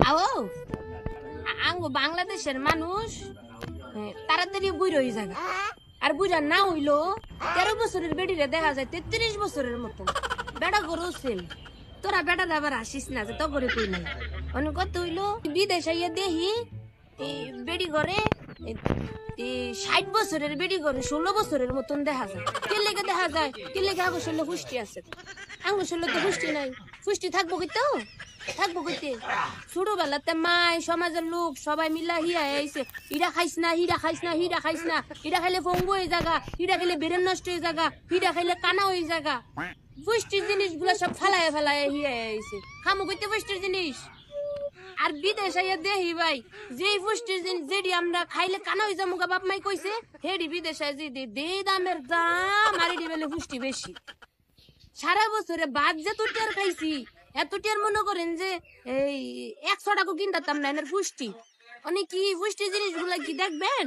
আও আঙ্গো বাংলাদেশের মানুষ তাড়াতাড়ি বুড়ো হয়ে যায় আর বুড়া না হইলো 13 বছরের বেডিরে দেখা যায় 33 বছরের মতন বেড়া গরু সেম তোরা বেড়া আবার আসিস না যে তো করে কই নাই অনেক কত হইলো বিদেশে ইয়ে দেখি বেডি ঘরে 60 বছরের বেডি ঘরে 16 বছরের মতন দেখা যায় কে লেগে দেখা যায় কে লেগে আগো শরীরে পুষ্টি আছে আঙ্গো শরীরে তো পুষ্টি নাই পুষ্টি থাকবো কইতো থাকবো কইতে ছোটবেলাতে মাই সমাজের লোক সবাই মিলা হিয়া আইছে ইরা খাইস না হিরা খাইস না হিরা খাইস না ইরা খাইলে ফঙ্গু হয়ে জায়গা হিরা খাইলে বেরেন নষ্ট হয়ে জায়গা হিরা খাইলে কানা হয়ে জায়গা পুষ্টির জিনিসগুলো সব ফালায় ফালায় হিয়া আইছে খামো কইতে পুষ্টির জিনিস আর বিদেশে দেখি ভাই যে পুষ্টির জিনিস যেটি আমরা খাইলে কানা হয়ে যাবো বাপ মাই কইছে হেডি বিদেশে যে দে দামের দাম আর এটি বেলে পুষ্টি বেশি সারা বছরে বাদ যে তুটিয়ার খাইছি এত টিয়ার মনে করেন যে এই 100 টাকা কিনতাম না এর পুষ্টি অনেক কি পুষ্টি জিনিসগুলা কি দেখবেন